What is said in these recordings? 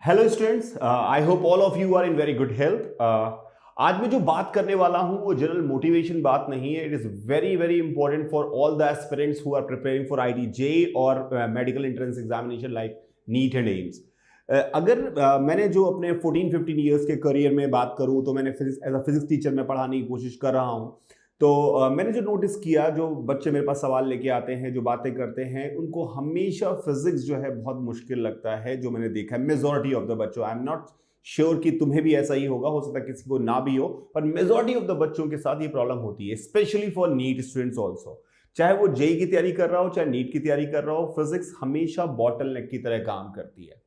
Hello students, I hope all of you are in very good health. आज मैं जो बात करने वाला हूं वो जनरल मोटिवेशन बात नहीं है। It is very very important for all the aspirants who are preparing for IIT JEE और medical entrance examination like NEET and AIIMS. अगर मैंने जो अपने 14-15 ईयर्स के करियर में बात करूं तो मैंने physics as a physics teacher में पढ़ाने की कोशिश कर रहा हूं। तो मैंने जो नोटिस किया, जो बच्चे मेरे पास सवाल लेके आते हैं, जो बातें करते हैं, उनको हमेशा फिजिक्स जो है बहुत मुश्किल लगता है। जो मैंने देखा है मेजॉरिटी ऑफ द बच्चों, आई एम नॉट श्योर कि तुम्हें भी ऐसा ही होगा, हो सकता है किसी को ना भी हो, पर मेजॉरिटी ऑफ द बच्चों के साथ ये प्रॉब्लम होती है, specially for NEET students also. चाहे वो जेई की तैयारी कर रहा हो, चाहे नीट की तैयारी कर रहा हो, फिजिक्स हमेशा बॉटल नेक की तरह काम करती है।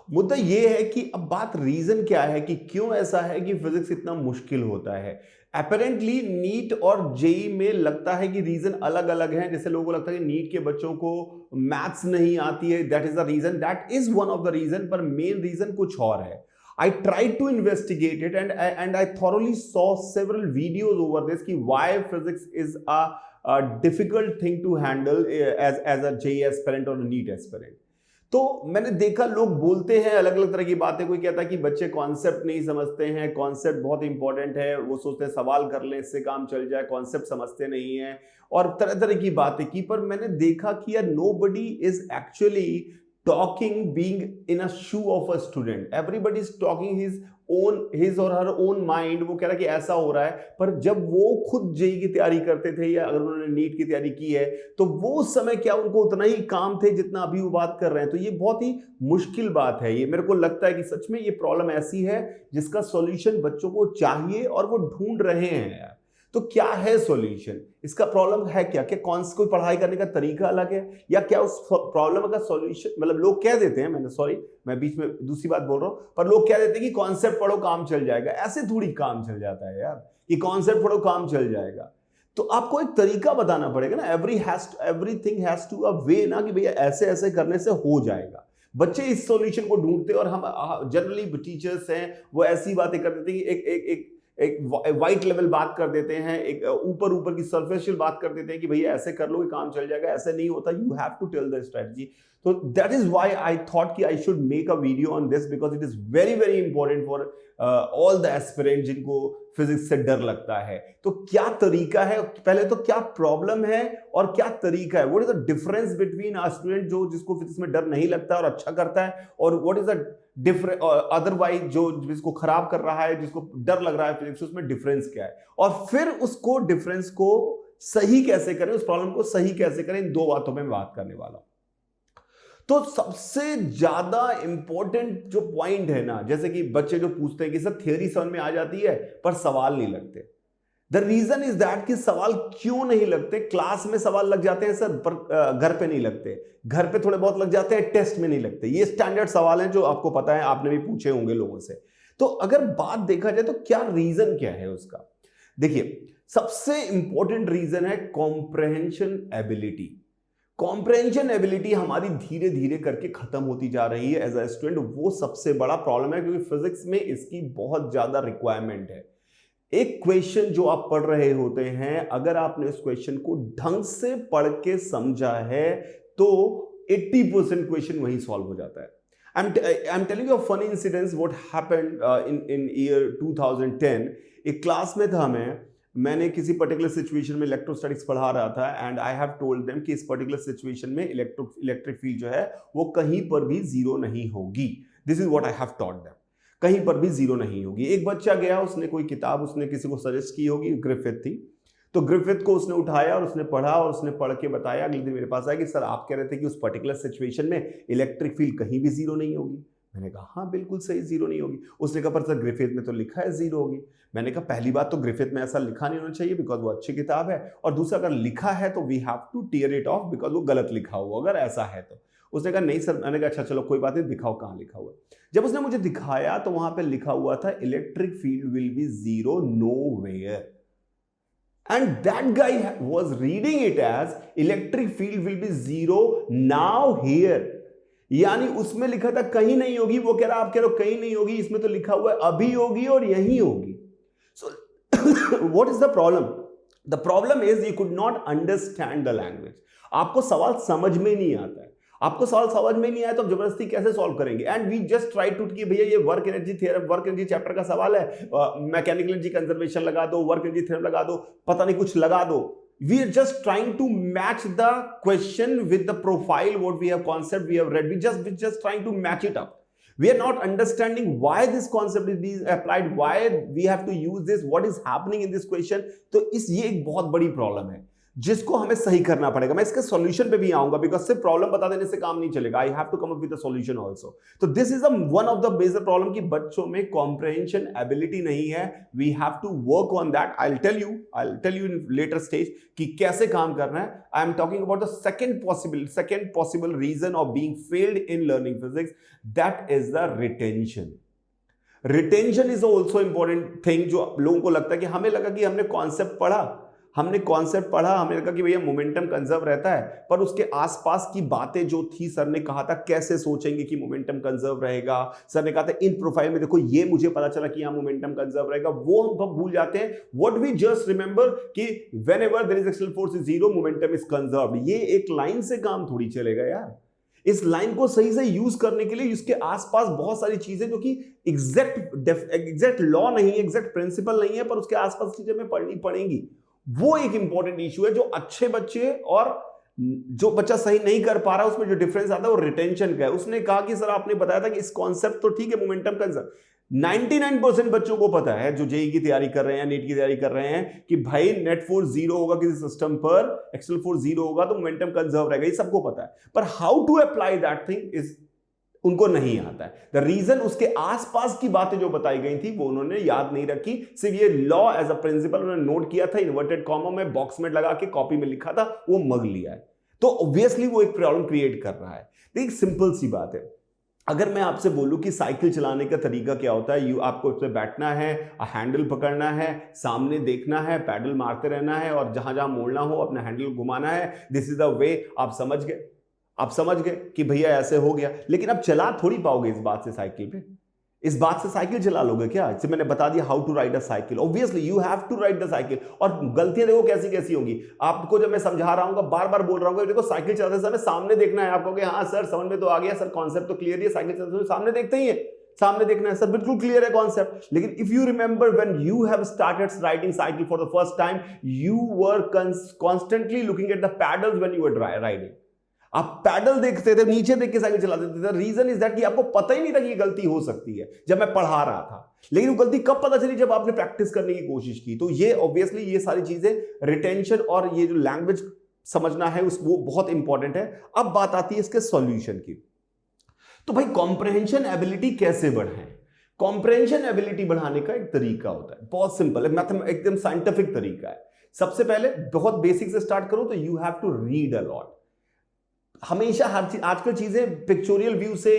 मुद्दा ये है कि अब बात रीजन क्या है कि क्यों ऐसा है कि फिजिक्स इतना मुश्किल होता है। अपेरेंटली नीट और जेई में लगता है कि रीजन अलग अलग है। जैसे लोगों को लगता है कि नीट के बच्चों को मैथ्स नहीं आती है, that is the reason, that is one of the reason, पर मेन रीजन कुछ और है। I tried to investigate it and I thoroughly saw several videos over this कि why physics is a difficult thing to handle as a JEE aspirant or a NEET aspirant। तो मैंने देखा लोग बोलते हैं अलग अलग तरह की बातें। कोई कहता है कि बच्चे कॉन्सेप्ट नहीं समझते हैं, कॉन्सेप्ट बहुत इंपॉर्टेंट है, वो सोचते हैं सवाल कर लें इससे काम चल जाए, कॉन्सेप्ट समझते नहीं है, और तरह तरह की बातें की। पर मैंने देखा कि यार nobody is actually talking being in a shoe of a student, everybody is talking his or her own mind। वो कह रहा है कि ऐसा हो रहा है, पर जब वो खुद जेई की तैयारी करते थे या अगर उन्होंने नीट की तैयारी की है तो वो समय क्या उनको उतना ही काम थे जितना अभी वो बात कर रहे हैं। तो ये बहुत ही मुश्किल बात है। ये मेरे को लगता है कि सच में ये प्रॉब्लम ऐसी है जिसका सॉल्यूशन बच्चों को चाहिए और वो ढूंढ रहे हैं यार। तो क्या है सॉल्यूशन, इसका प्रॉब्लम है क्या? क्या कौन सी कोई पढ़ाई करने का तरीका अलग है, या क्या उस प्रॉब्लम का सॉल्यूशन, मतलब लोग कह देते हैं, मैंने सॉरी मैं बीच में दूसरी बात बोल रहा हूं, पर लोग कह देते हैं कि कॉन्सेप्ट पढ़ो काम चल जाएगा। ऐसे थोड़ी काम चल जाता है यार कि कॉन्सेप्ट पढ़ो काम चल जाएगा। तो आपको एक तरीका बताना पड़ेगा ना। एवरीथिंग हैज टू अ वे ना, कि भैया ऐसे ऐसे करने से हो जाएगा। बच्चे इस सॉल्यूशन को ढूंढते हैं और हम जनरली टीचर्स हैं वो ऐसी बातें कर देते हैं कि एक वाइट लेवल बात कर देते हैं, एक ऊपर ऊपर की सरफेशियल बात कर देते हैं कि भैया ऐसे कर लो कि काम चल जाएगा। ऐसे नहीं होता, you have to tell the strategy. तो that is why I thought कि I should make a video on this, because it is very very important for all the aspirant जिनको फिजिक्स से डर लगता है। तो क्या तरीका है, पहले तो क्या प्रॉब्लम है और क्या तरीका है, what is the difference between a student जो जिसको फिजिक्स में डर नहीं लगता और अच्छा करता है, और what is the different otherwise जो जिसको खराब कर रहा है, जिसको डर लग रहा है फिजिक्स, उसमें डिफरेंस क्या है, और फिर उसको डिफरेंस को सही कैसे करें, उस प्रॉब्लम को सही कैसे करें। इन दो बातों में मैं बात करने वाला हूं। तो सबसे ज्यादा इंपॉर्टेंट जो पॉइंट है ना, जैसे कि बच्चे जो पूछते हैं कि सर थियरी समझ में आ जाती है पर सवाल नहीं लगते। द रीजन इज दैट कि सवाल क्यों नहीं लगते। क्लास में सवाल लग जाते हैं सर, पर घर पे नहीं लगते। घर पे थोड़े बहुत लग जाते हैं, टेस्ट में नहीं लगते। ये स्टैंडर्ड सवाल हैं जो आपको पता है, आपने भी पूछे होंगे लोगों से। तो अगर बात देखा जाए तो क्या रीजन क्या है उसका, देखिए सबसे इंपॉर्टेंट रीजन है कॉम्प्रहेंशन एबिलिटी। कॉम्प्रहेंशन एबिलिटी हमारी धीरे धीरे करके खत्म होती जा रही है एज अ स्टूडेंट। वो सबसे बड़ा प्रॉब्लम है क्योंकि फिजिक्स में इसकी बहुत ज्यादा रिक्वायरमेंट है। एक क्वेश्चन जो आप पढ़ रहे होते हैं, अगर आपने उस क्वेश्चन को ढंग से पढ़ के समझा है तो 80% क्वेश्चन वहीं सॉल्व हो जाता है। I'm telling you a funny incident what happened in year 2010। एक क्लास में था मैंने किसी पर्टिकुलर सिचुएशन में इलेक्ट्रोस्टैटिक्स पढ़ा रहा था, and I have told them कि इस पर्टिकुलर सिचुएशन में इलेक्ट्रिक फील्ड जो है वो कहीं पर भी जीरो नहीं होगी। This is what I have taught them, कहीं पर भी जीरो नहीं होगी। एक बच्चा गया, उसने कोई किताब उसने किसी को सजेस्ट की होगी, ग्रिफिथ थी, तो ग्रिफिथ को उसने उठाया और उसने पढ़ा और उसने पढ़ के बताया। अगले दिन मेरे पास आया कि सर आप कह रहे थे कि उस पर्टिकुलर सिचुएशन में इलेक्ट्रिक फील्ड कहीं भी जीरो नहीं होगी। मैंने कहा हाँ बिल्कुल सही, जीरो नहीं होगी। उसने कहा पर सर ग्रिफिथ में तो लिखा है जीरो होगी। मैंने कहा पहली बात तो ग्रिफिथ में ऐसा लिखा नहीं होना चाहिए बिकॉज वो अच्छी किताब है, और दूसरा अगर लिखा है तो we have to tear it off because वो गलत लिखा हुआ अगर ऐसा है तो। उसने कहा नहीं सर। मैंने कहा अच्छा चलो कोई बात नहीं, दिखाओ कहाँ लिखा हुआ है। जब उसने मुझे दिखाया तो वहां पे लिखा हुआ था electric field will be zero nowhere, and that guy was reading it as electric field will be zero now here। यानी उसमें लिखा था कहीं नहीं होगी, वो कह रहा आप कह रहे हो कहीं नहीं होगी, इसमें तो लिखा हुआ है अभी होगी और यहीं होगी। So what is the problem? The problem is you could not understand the language. आपको सवाल समझ में नहीं आता है। आपको सवाल समझ में नहीं आया तो आप जबरदस्ती कैसे सॉल्व करेंगे? And we just try to कि भैया ये work energy theorem, work energy chapter का सवाल है, मैकेनिकल एनर्जी कंजर्वेशन लगा दो, वर्क एनर्जी थ्योरम लगा दो, पता नहीं कुछ लगा दो. We are just trying to match the question with the profile, what we have concept we have read. We just trying to match it up. We are not understanding why this concept is being applied, why we have to use this, what is happening in this question. तो ये एक बहुत बड़ी problem है जिसको हमें सही करना पड़ेगा. मैं इसके सॉल्यूशन पे भी आऊंगा, बिकॉज सिर्फ प्रॉब्लम बता देने से काम नहीं चलेगा. I have to come up with the solution also. तो this is one of the major problem कि बच्चों में कॉम्प्रहेंशन एबिलिटी नहीं है. We have to work on that. I will tell you in later stage कि कैसे काम करना है. I am talking about the second possible reason of being failed in learning physics. That is the retention. Retention is also important thing. जो लोगों को लगता है कि हमें लगा कि हमने कॉन्सेप्ट पढ़ा, हमें लगा कि भैया मोमेंटम कंजर्व रहता है, पर उसके आसपास की बातें जो थी, सर ने कहा था कैसे सोचेंगे कि मोमेंटम कंजर्व रहेगा, सर ने कहा था इन प्रोफाइल में देखो ये मुझे पता चला कि यहां मोमेंटम कंजर्व रहेगा, वो हम भूल जाते हैं. व्हाट वी जस्ट रिमेंबर कि whenever there is axial force is zero, momentum is conserved. ये एक लाइन से काम थोड़ी चलेगा यार. इस लाइन को सही से यूज करने के लिए इसके आसपास बहुत सारी चीजें जो कि एग्जैक्ट लॉ नहीं है, एग्जैक्ट प्रिंसिपल नहीं है, पर उसके आसपास चीजें हमें पढ़नी पड़ेंगी. वो एक इंपॉर्टेंट इशू है. जो अच्छे बच्चे और जो बच्चा सही नहीं कर पा रहा है, उसमें जो डिफरेंस आता है वो रिटेंशन का है. उसने कहा कि सर आपने बताया था कि इस कॉन्सेप्ट तो ठीक है, मोमेंटम कंजर्व. 99% बच्चों को पता है जो जेई की तैयारी कर रहे हैं, नीट की तैयारी कर रहे हैं, कि भाई नेट फोर्स जीरो होगा किसी सिस्टम पर, एक्सटर्नल फोर्स जीरो होगा तो मोमेंटम कंजर्व रहेगा. ये सबको पता है, पर how to apply that thing is उनको नहीं आता है. द रीजन उसके आसपास की बातें जो बताई गई थी वो उन्होंने याद नहीं रखी. सिर्फ ये लॉ एज अ प्रिंसिपल उन्होंने नोट किया था, इन्वर्टेड कॉमा में बॉक्स में लगा के कॉपी में लिखा था, वो मग लिया है. तो ऑब्वियसली वो एक प्रॉब्लम क्रिएट कर रहा है. एक सिंपल सी बात है. अगर मैं आपसे बोलूं कि साइकिल चलाने का तरीका क्या होता है, आपको इस पे बैठना है, हैंडल पकड़ना है, सामने देखना है, पैडल मारते रहना है, और जहां जहां मोड़ना हो अपना हैंडल घुमाना है. This is the way. आप समझ गए कि भैया ऐसे हो गया. लेकिन आप चला थोड़ी पाओगे इस बात से साइकिल पे. इस बात से साइकिल चला लोगे क्या? इससे मैंने बता दिया how to ride a cycle. Obviously you have to ride the cycle. और गलतियां देखो कैसी कैसी होंगी. आपको जब मैं समझा रहा हूं, बार बार बोल रहा हूं, देखो साइकिल चलाते समय सामने देखना है. आप कहोगे हाँ सर समझ में तो आ गया, सर कॉन्सेप्ट तो क्लियर है, साइकिल चलाते समय सामने देखते ही है, सामने देखना है सर, बिल्कुल क्लियर है कॉन्सेप्ट. लेकिन if you remember when you have started riding cycle for the first time, you were constantly looking at the paddles when you were riding. आप पैडल देखते थे, नीचे देख के साइकिल चलाते थे. रीजन इज दैट कि आपको पता ही नहीं था कि ये गलती हो सकती है जब मैं पढ़ा रहा था. लेकिन वो गलती कब पता चली? जब आपने प्रैक्टिस करने की कोशिश की. तो ये ऑब्वियसली ये सारी चीजें, रिटेंशन और ये जो लैंग्वेज समझना है वो बहुत इंपॉर्टेंट है. अब बात आती है इसके सॉल्यूशन की. तो भाई कॉम्प्रहेंशन एबिलिटी कैसे बढ़ाएं? कॉम्प्रहेंशन एबिलिटी बढ़ाने का एक तरीका होता है, बहुत सिंपल है, एकदम साइंटिफिक तरीका है. सबसे पहले बहुत बेसिक से स्टार्ट करो तो you have to read a lot. हमेशा हर चीज, आजकल चीजें पिक्चोरियल व्यू से,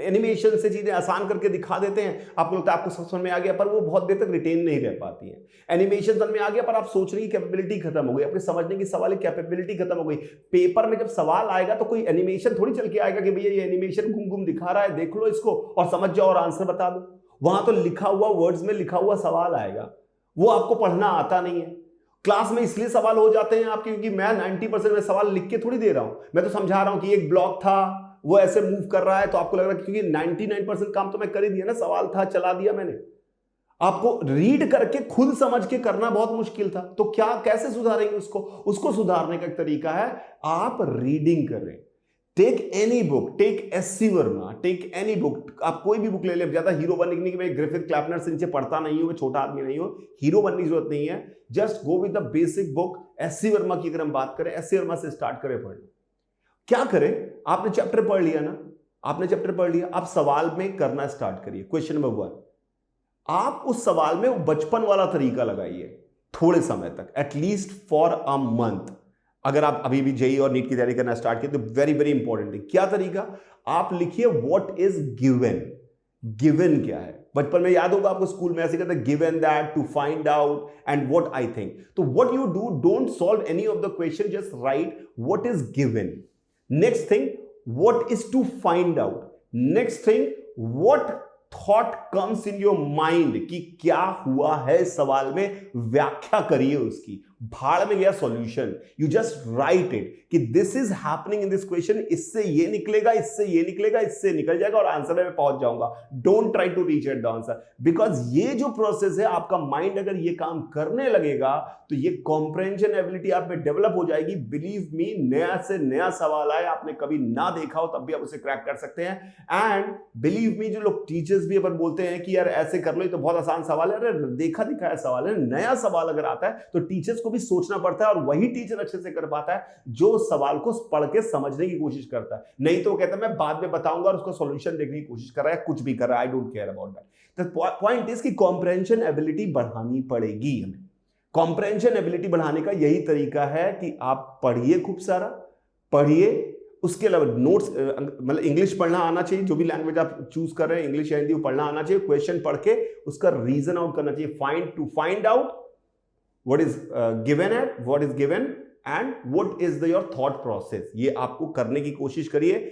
एनिमेशन से चीजें आसान करके दिखा देते हैं. आपको लगता है आपको समझ में आ गया, पर वो बहुत देर तक रिटेन नहीं रह पाती है. एनिमेशन समझ में आ गया पर आप सोचने की कैपेबिलिटी खत्म हो गई, आपके समझने की सवाल की कैपेबिलिटी खत्म हो गई. पेपर में जब सवाल आएगा तो कोई एनिमेशन थोड़ी चल के आएगा कि भैया ये एनिमेशन घूम घूम दिखा रहा है, देख लो इसको और समझ जाओ और आंसर बता दो. वहां तो लिखा हुआ, वर्ड्स में लिखा हुआ सवाल आएगा, वो आपको पढ़ना आता नहीं है. क्लास में इसलिए सवाल हो जाते हैं आपके क्योंकि मैं 90% में सवाल लिख के थोड़ी दे रहा हूं. मैं तो समझा रहा हूं कि एक ब्लॉक था, वो ऐसे मूव कर रहा है, तो आपको लग रहा है क्योंकि 99% काम तो मैं कर ही दिया ना, सवाल था चला दिया मैंने. आपको रीड करके खुद समझ के करना बहुत मुश्किल था. तो क्या, कैसे सुधारेंगे उसको सुधारने का एक तरीका है, आप रीडिंग करें. Take any book, take S C. Verma, take any book. आप कोई भी बुक ले ले. ज्यादा हीरो बनने की मैं ग्रिफिथ क्लैपनर से नीचे पढ़ता नहीं हूं, मैं छोटा आदमी नहीं हूं, हीरो बनने की जरूरत नहीं है. Just go with the basic book. SC. Verma की अगर हम बात करें, एस.सी. वर्मा से स्टार्ट करें पढ़ना. क्या करें? आपने चैप्टर पढ़ लिया ना, आपने चैप्टर पढ़ लिया, आप सवाल में करना स्टार्ट करिए. क्वेश्चन नंबर 1, आप उस सवाल में बचपन वाला तरीका लगाइए थोड़े समय तक, एटलीस्ट फॉर अ मंथ. अगर आप अभी भी जेई और नीट की तैयारी करना स्टार्ट किए तो वेरी वेरी इंपॉर्टेंट है. क्या तरीका? आप लिखिए व्हाट इज गिवन. गिवन क्या है? बचपन में याद होगा आपको, स्कूल में ऐसे कहते हैं given that, to find out and what I think. तो what you do, don't solve any of the question, just write what is given. Next thing, what is to find out. Next thing, what thought comes in your mind, कि क्या हुआ है सवाल में, व्याख्या करिए उसकी. भाड़ में गया solution, you just write it कि this is happening in this question, इससे ये निकलेगा, इससे ये निकलेगा, इससे निकल जाएगा और आंसर में पहुंच जाऊंगा। Don't try to reach at the answer, because ये जो प्रोसेस है, आपका माइंड अगर ये काम करने लगेगा तो ये कॉम्प्रेंशन एबिलिटी आप में डेवलप हो जाएगी। बिलीव मी, नया से नया सवाल आए, आपने कभी ना देखा हो तब भी आप उसे क्रैक कर सकते हैं। एंड बिलीव मी, जो लोग टीचर्स भी अपन बोलते हैं कि यार ऐसे कर लो, ये तो बहुत आसान सवाल है, अरे देखा दिखाया सवाल है। नया सवाल अगर आता है तो टीचर्स को भी सोचना पड़ता है, और वही टीचर अच्छे से कर पाता है जो सवाल को पढ़ के समझने की कोशिश करता है। नहीं तो वो कहता है मैं बाद में बताऊंगा और उसका सॉल्यूशन देखने की कोशिश कर रहा है, कुछ भी कर रहा है, I don't care about that. The point is कि कॉम्प्रेंशन एबिलिटी बढ़ानी पड़ेगी हमें। कॉम्प्रेंशन एबिलिटी बढ़ाने का यही तरीका है कि आप पढ़िए, खूब सारा पढ़िए। उसके अलावा नोट्स, मतलब इंग्लिश पढ़ना आना चाहिए, जो भी लैंग्वेज आप चूज कर रहे हैं, इंग्लिश या हिंदी, पढ़ना आना चाहिए। क्वेश्चन पढ़ के उसका रीजन आउट करना चाहिए, find out what is given and what is your thought process. ये आपको करने की कोशिश करिए।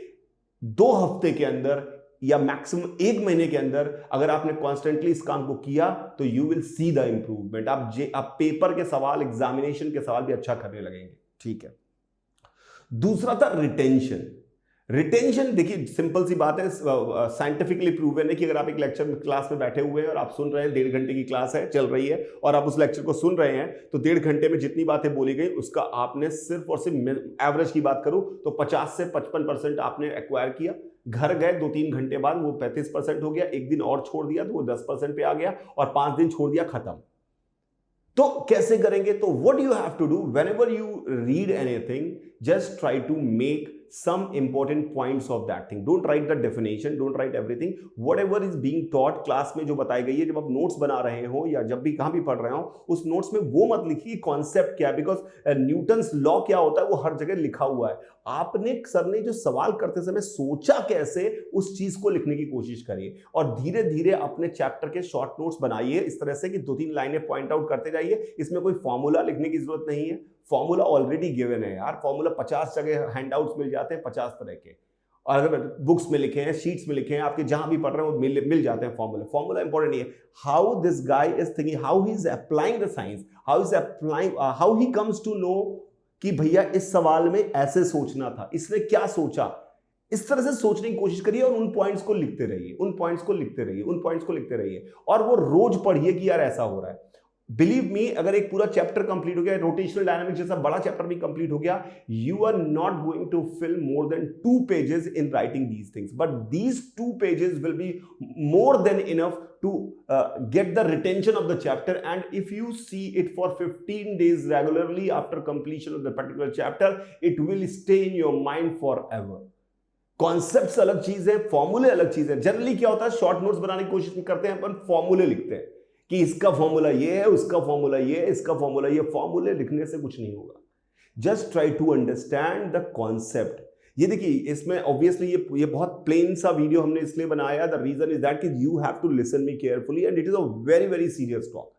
2 हफ्ते के अंदर या मैक्सिमम 1 महीने के अंदर अगर आपने कॉन्स्टेंटली इस काम को किया तो you will see the improvement. आप पेपर के सवाल, एग्जामिनेशन के सवाल भी अच्छा करने लगेंगे। ठीक है। दूसरा था रिटेंशन। रिटेंशन देखिए सिंपल सी बात है, साइंटिफिकली प्रूवन है कि अगर आप एक लेक्चर में क्लास में बैठे हुए हैं और आप सुन रहे हैं, 1.5 घंटे की क्लास है, चल रही है, और आप उस लेक्चर को सुन रहे हैं, तो 1.5 घंटे में जितनी बातें बोली गई उसका आपने सिर्फ और सिर्फ, एवरेज की बात करूं तो 50 से 55% आपने एक्वायर किया। घर गए 2-3 घंटे बाद वो 35% हो गया, एक दिन और छोड़ दिया तो वो 10% पे आ गया, और 5 दिन छोड़ दिया, खत्म। तो कैसे करेंगे? तो what you have to do, whenever you read anything, just try to make some important points of that thing. Don't write the definition, don't write everything. Whatever is being taught class में जो बताई गई है, जब आप notes बना रहे हो या जब भी कहां भी पढ़ रहे हो, उस नोट्स में वो मत लिखिए कॉन्सेप्ट क्या है, बिकॉज न्यूटन्स लॉ क्या होता है वो हर जगह लिखा हुआ है। आपने, सर ने जो सवाल करते समय सोचा कैसे, उस चीज को लिखने की कोशिश करिए, और धीरे धीरे अपने चैप्टर के शॉर्ट नोट्स बनाइए इस तरह से कि 2-3 लाइनें पॉइंट आउट करते जाइए। इसमें कोई फॉर्मूला लिखने की जरूरत नहीं है, फॉर्मूला ऑलरेडी गिवन है यार। फॉर्मूला 50 जगह हैंडआउट्स मिल जाते हैं, 50 तरह के, और अगर बुक्स में लिखे हैं, शीट्स में लिखे हैं, आपके जहां भी पढ़ रहे हैं वो मिल जाते हैं फॉर्मूला। फॉर्मूला इंपॉर्टेंट नहीं है, how this guy is thinking, how he is applying the science, how he comes to know कि भैया इस सवाल में ऐसे सोचना था, इसने क्या सोचा। इस तरह से सोचने की कोशिश करिए और उन पॉइंट्स को लिखते रहिए, और वो रोज पढ़िए कि यार ऐसा हो रहा है। बिलीव मी, अगर एक पूरा चैप्टर कंप्लीट हो गया, रोटेशनल डायनामिक्स जैसा बड़ा चैप्टर भी कंप्लीट हो गया, you are not going to fill more than 2 pages in writing these things, but these 2 pages will be more than enough to get the retention of the chapter. And if you see it for 15 days regularly after completion of the particular chapter, it will stay in your mind forever. Concepts अलग चीज है, फॉर्मूले अलग चीज है। Generally क्या होता है, शॉर्ट नोट्स बनाने की कोशिश करते हैं अपन, फॉर्मूले लिखते हैं कि इसका फॉर्मूला ये है, उसका फॉर्मूला ये है, इसका फॉर्मूला ये। फॉर्मूले लिखने से कुछ नहीं होगा। Just try to understand the concept. ये देखिए, इसमें ऑब्वियसली ये बहुत प्लेन सा वीडियो हमने इसलिए बनाया, द रीजन इज दैट कि you have to listen me carefully, and it is a very very serious talk,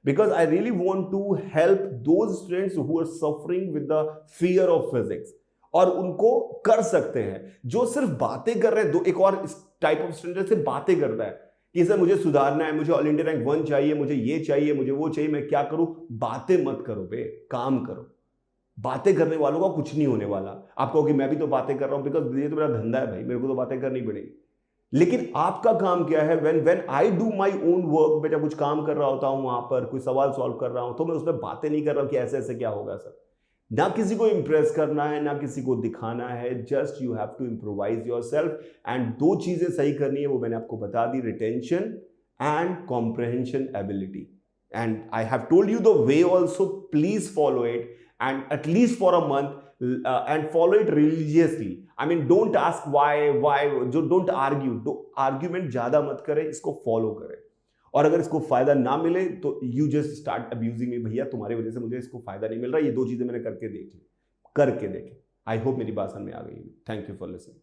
because I really want to help those students who are suffering with the fear of physics, और उनको कर सकते हैं। जो सिर्फ बातें कर रहे हैं, एक और टाइप ऑफ स्टूडेंट से बातें करता है कि सर मुझे सुधारना है, मुझे ऑल इंडिया रैंक 1 चाहिए, मुझे ये चाहिए, मुझे वो चाहिए, मैं क्या करूं। बातें मत करो बे, काम करो। बातें करने वालों का कुछ नहीं होने वाला। आप कहो कि मैं भी तो बातें कर रहा हूं, बिकॉज ये तो मेरा धंधा है भाई, मेरे को तो बातें करनी पड़ेगी। लेकिन आपका काम क्या है, when I do my own work, मैं जब कुछ काम कर रहा होता हूं, वहां पर कोई सवाल सॉल्व कर रहा हूं, तो मैं उसमें बातें नहीं कर रहा हूं कि ऐसे ऐसे क्या होगा सर। ना किसी को इंप्रेस करना है, ना किसी को दिखाना है, just you have to improvise yourself. And 2 चीजें सही करनी है, वो मैंने आपको बता दी, retention and comprehension ability. And I have told you the way also, please follow it, and at least for a month, and follow it religiously. I mean, don't ask why, जो don't argue, argument ज्यादा मत करें, इसको follow करें। और अगर इसको फायदा ना मिले तो you just start abusing me, भैया तुम्हारी वजह से मुझे इसको फायदा नहीं मिल रहा, ये 2 चीजें मैंने करके देख ली, करके देखें। आई होप मेरी बात समझ में आ गई। Thank you for listening.